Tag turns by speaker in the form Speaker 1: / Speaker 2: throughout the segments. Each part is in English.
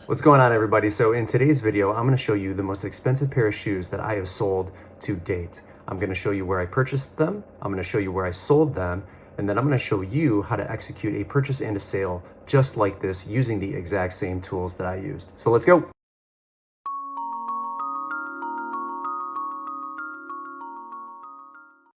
Speaker 1: What's going on, everybody? So in today's video, I'm going to show you the most expensive pair of shoes that I have sold to date. I'm going to show you where I purchased them, I'm going to show you where I sold them, and then I'm going to show you how to execute a purchase and a sale just like this using the exact same tools that I used. So let's go.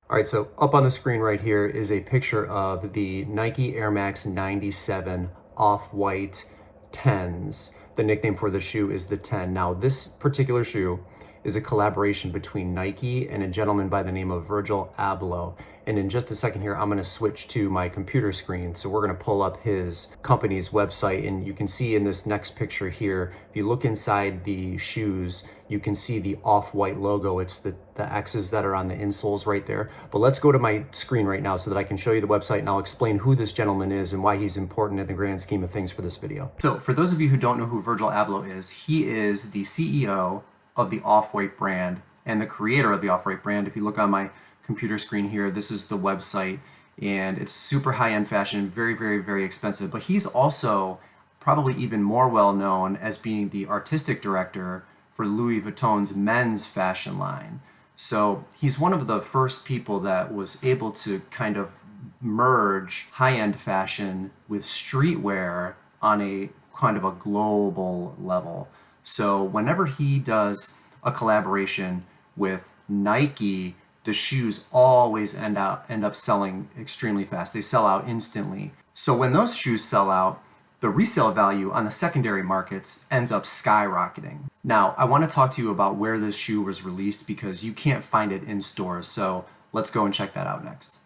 Speaker 1: All right, so up on the screen right here is a picture of the Nike Air Max 97 off-white 10s. The nickname for the shoe is the 10. Now, this particular shoe is a collaboration between Nike and a gentleman by the name of Virgil Abloh. And in just a second here, I'm gonna switch to my computer screen. So we're gonna pull up his company's website, and you can see in this next picture here, if you look inside the shoes, you can see the off-white logo. It's the X's that are on the insoles right there. But let's go to my screen right now so that I can show you the website, and I'll explain who this gentleman is and why he's important in the grand scheme of things for this video. So for those of you who don't know who Virgil Abloh is, he is the CEO of the Off-White brand and the creator of the Off-White brand. If you look on my computer screen here, this is the website, and it's super high-end fashion, very, very, very expensive. But he's also probably even more well known as being the artistic director for Louis Vuitton's men's fashion line. So he's one of the first people that was able to kind of merge high-end fashion with streetwear on a kind of a global level. So whenever he does a collaboration with Nike, the shoes always end up selling extremely fast. They sell out instantly. So when those shoes sell out, the resale value on the secondary markets ends up skyrocketing. Now, I want to talk to you about where this shoe was released because you can't find it in stores. So let's go and check that out next.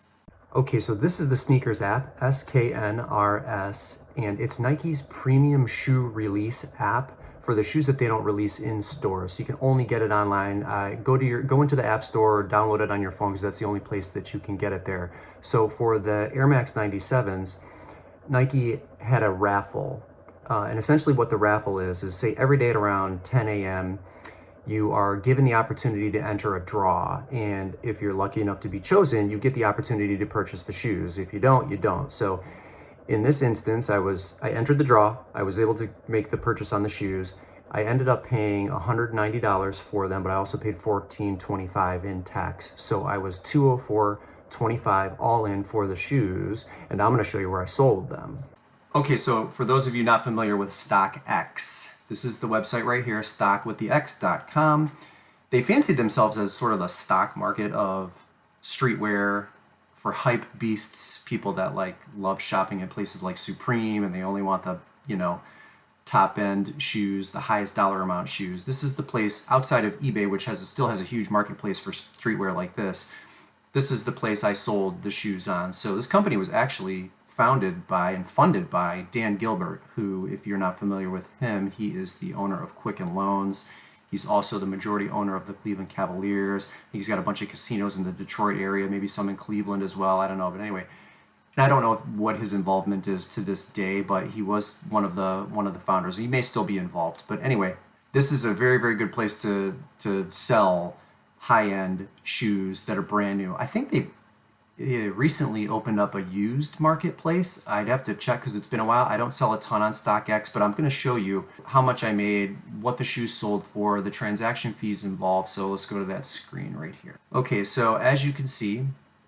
Speaker 1: Okay, so this is the SNKRS app, SKNRS, and it's Nike's premium shoe release app for the shoes that they don't release in stores. So you can only get it online. Go into the App Store, download it on your phone because that's the only place that you can get it there. So for the Air Max 97s, Nike had a raffle. And essentially what the raffle is say every day at around 10 a.m., you are given the opportunity to enter a draw. And if you're lucky enough to be chosen, you get the opportunity to purchase the shoes. If you don't, you don't. So in this instance, I entered the draw. I was able to make the purchase on the shoes. I ended up paying $190 for them, but I also paid $14.25 in tax. So I was $204.25 all in for the shoes, and now I'm going to show you where I sold them. Okay, so for those of you not familiar with StockX, this is the website right here, stockwiththex.com. They fancied themselves as sort of the stock market of streetwear for hype beasts, people that love shopping at places like Supreme, and they only want the, top end shoes, the highest dollar amount shoes. This is the place outside of eBay, which still has a huge marketplace for streetwear like this. This is the place I sold the shoes on. So this company was actually founded by and funded by Dan Gilbert, who, if you're not familiar with him, he is the owner of Quicken Loans. He's also the majority owner of the Cleveland Cavaliers. He's got a bunch of casinos in the Detroit area, maybe some in Cleveland as well. I don't know, but anyway. And I don't know what his involvement is to this day, but he was one of the founders. He may still be involved, but anyway, this is a very, very good place to sell high-end shoes that are brand new. I think they've recently opened up a used marketplace. I'd have to check because it's been a while. I don't sell a ton on StockX, but I'm going to show you how much I made, what the shoes sold for, the transaction fees involved. So let's go to that screen right here. Okay, so as you can see,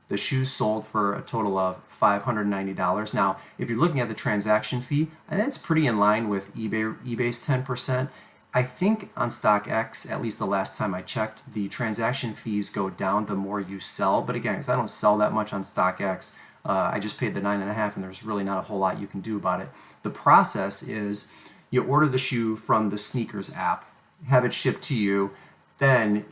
Speaker 1: the shoes sold for a total of $590. Now, if you're looking at the transaction fee, and that's pretty in line with eBay's 10%. I think on StockX, at least the last time I checked, the transaction fees go down the more you sell. But again, because I don't sell that much on StockX, I just paid the $9.50, and there's really not a whole lot you can do about it. The process is you order the shoe from the SNKRS app, have it shipped to you, then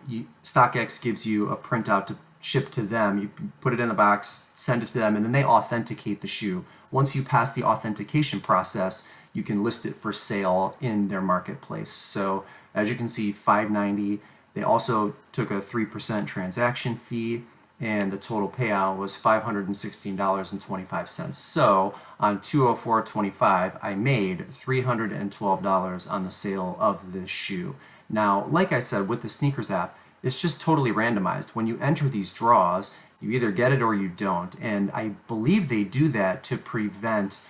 Speaker 1: StockX gives you a printout to ship to them. You put it in a box, send it to them, and then they authenticate the shoe. Once you pass the authentication process, you can list it for sale in their marketplace. So as you can see, $590. They also took a 3% transaction fee, and the total payout was $516.25. So on $204.25, I made $312 on the sale of this shoe. Now, like I said, with the SNKRS app, it's just totally randomized. When you enter these draws, you either get it or you don't. And I believe they do that to prevent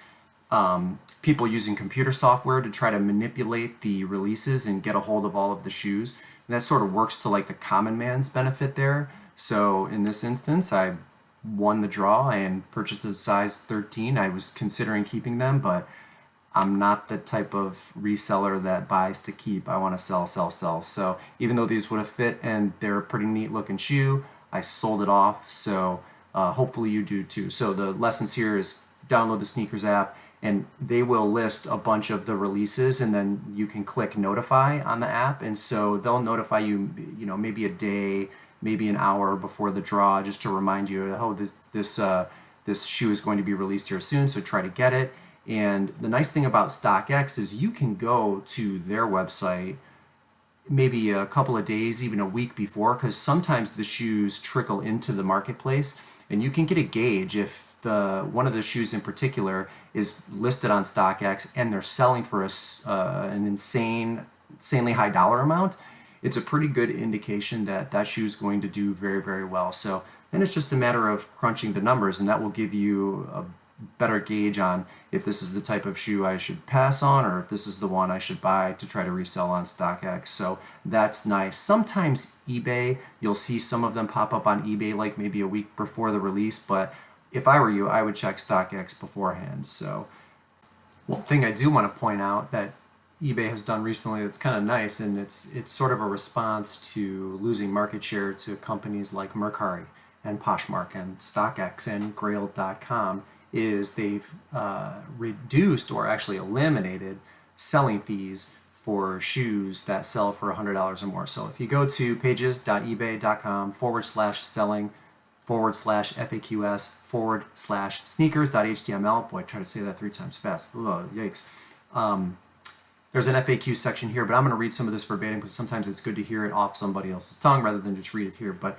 Speaker 1: people using computer software to try to manipulate the releases and get a hold of all of the shoes. And that sort of works to like the common man's benefit there. So in this instance, I won the draw and purchased a size 13. I was considering keeping them, but I'm not the type of reseller that buys to keep. I want to sell, sell, sell. So even though these would have fit and they're a pretty neat looking shoe, I sold it off. So hopefully you do too. So the lessons here is download the SNKRS app, and they will list a bunch of the releases, and then you can click notify on the app, and so they'll notify you, you know, maybe a day, maybe an hour before the draw, just to remind you, oh, this shoe is going to be released here soon, so try to get it. And the nice thing about StockX is you can go to their website maybe a couple of days, even a week before, because sometimes the shoes trickle into the marketplace, and you can get a gauge if one of the shoes in particular is listed on StockX and they're selling for an insanely high dollar amount. It's a pretty good indication that that shoe is going to do very, very well. So then it's just a matter of crunching the numbers, and that will give you a better gauge on if this is the type of shoe I should pass on or if this is the one I should buy to try to resell on StockX. So that's nice. Sometimes eBay, you'll see some of them pop up on eBay like maybe a week before the release, but if I were you, I would check StockX beforehand. So one thing I do want to point out that eBay has done recently that's kind of nice, and it's sort of a response to losing market share to companies like Mercari and Poshmark and StockX and Grailed.com, is they've reduced or actually eliminated selling fees for shoes that sell for $100 or more. So if you go to pages.ebay.com/selling/FAQS/sneakers.html, boy, I try to say that 3 times fast. Ugh, yikes. There's an FAQ section here, but I'm going to read some of this verbatim because sometimes it's good to hear it off somebody else's tongue rather than just read it here. But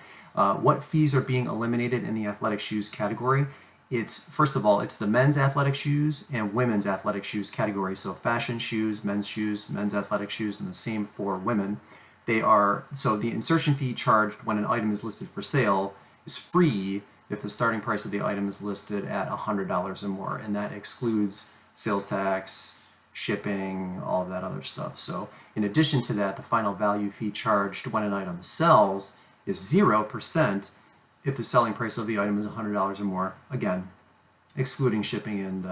Speaker 1: what fees are being eliminated in the athletic shoes category? It's, first of all, it's the men's athletic shoes and women's athletic shoes category. So fashion shoes, men's athletic shoes, and the same for women. So the insertion fee charged when an item is listed for sale is free if the starting price of the item is listed at $100 or more, and that excludes sales tax, shipping, all of that other stuff. So in addition to that, the final value fee charged when an item sells is 0% if the selling price of the item is $100 or more, again, excluding shipping and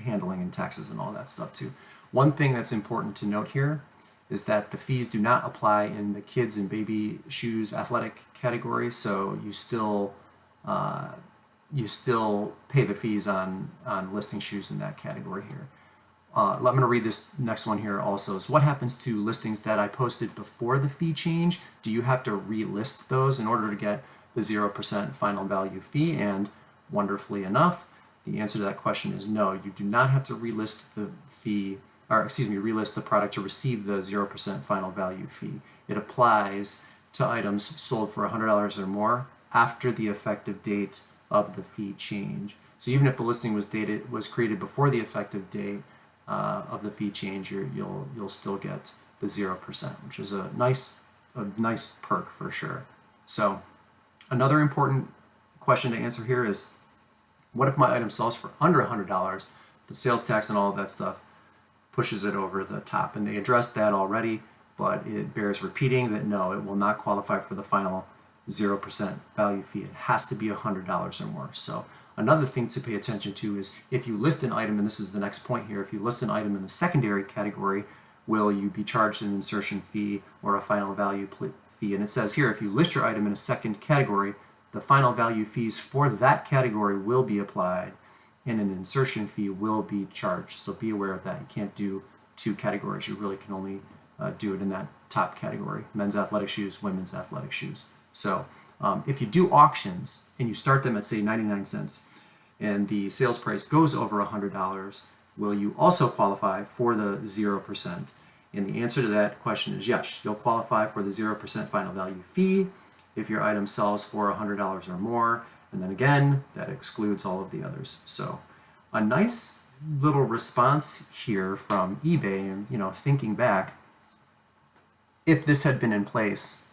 Speaker 1: handling and taxes and all that stuff too. One thing that's important to note here is that the fees do not apply in the kids and baby shoes athletic category, so you still pay the fees on listing shoes in that category here. I'm going to read this next one here also. Is what happens to listings that I posted before the fee change? Do you have to relist those in order to get the 0% final value fee? And wonderfully enough, the answer to that question is no. You do not have to relist the relist the product to receive the 0% final value fee. It applies to items sold for $100 or more after the effective date of the fee change. So even if the listing was created before the effective date of the fee change, you'll still get the 0%, which is a nice perk for sure. So another important question to answer here is, what if my item sells for under $100, but sales tax and all of that stuff pushes it over the top? And they addressed that already, but it bears repeating that no, it will not qualify for the final 0% value fee. It has to be $100 or more. So another thing to pay attention to is if you list an item, and this is the next point here, if you list an item in the secondary category, will you be charged an insertion fee or a final value fee? And it says here, if you list your item in a second category, the final value fees for that category will be applied and an insertion fee will be charged. So be aware of that. You can't do 2 categories. You really can only do it in that top category: men's athletic shoes, women's athletic shoes. So if you do auctions and you start them at, say, 99 cents and the sales price goes over $100, will you also qualify for the 0%? And the answer to that question is yes. You'll qualify for the 0% final value fee if your item sells for $100 or more. And then again, that excludes all of the others. So a nice little response here from eBay. And, thinking back, if this had been in place,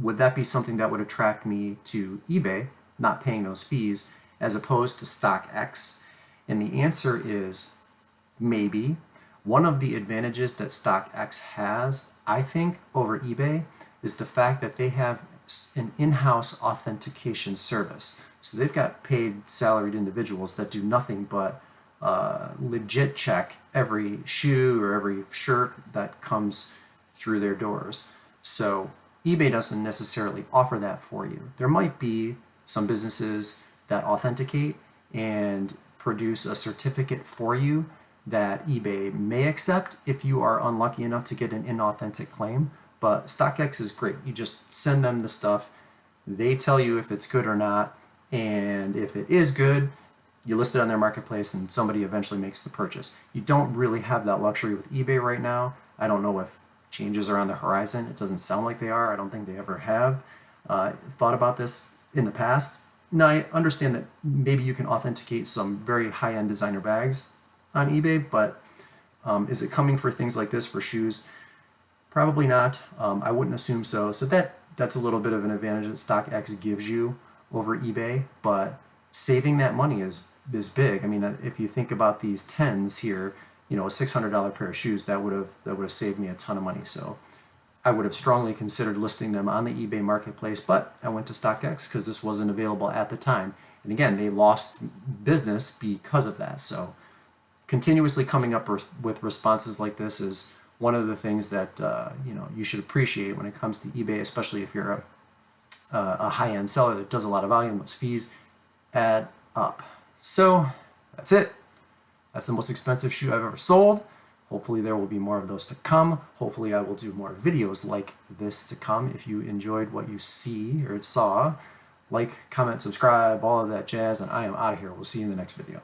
Speaker 1: would that be something that would attract me to eBay, not paying those fees, as opposed to StockX? And the answer is Maybe. One of the advantages that StockX has, I think, over eBay is the fact that they have an in-house authentication service. So they've got paid salaried individuals that do nothing but legit check every shoe or every shirt that comes through their doors. So eBay doesn't necessarily offer that for you. There might be some businesses that authenticate and produce a certificate for you that eBay may accept if you are unlucky enough to get an inauthentic claim. But StockX is great. You just send them the stuff, they tell you if it's good or not, and if it is good, you list it on their marketplace and somebody eventually makes the purchase. You don't really have that luxury with eBay right now. I don't know if changes are on the horizon. It doesn't sound like they are. I don't think they ever have thought about this in the past. Now, I understand that maybe you can authenticate some very high-end designer bags on eBay, but is it coming for things like this for shoes? Probably not. I wouldn't assume so. So that's a little bit of an advantage that StockX gives you over eBay, but saving that money is big. I mean, if you think about these 10s here, you know, a $600 pair of shoes, that would have saved me a ton of money. So I would have strongly considered listing them on the eBay marketplace, but I went to StockX because this wasn't available at the time. And again, they lost business because of that. So continuously coming up with responses like this is one of the things that you know, you should appreciate when it comes to eBay, especially if you're a high-end seller that does a lot of volume. Those fees add up. So that's it. That's the most expensive shoe I've ever sold. Hopefully there will be more of those to come. Hopefully I will do more videos like this to come. If you enjoyed what you see or saw, like, comment, subscribe, all of that jazz, and I am out of here. We'll see you in the next video.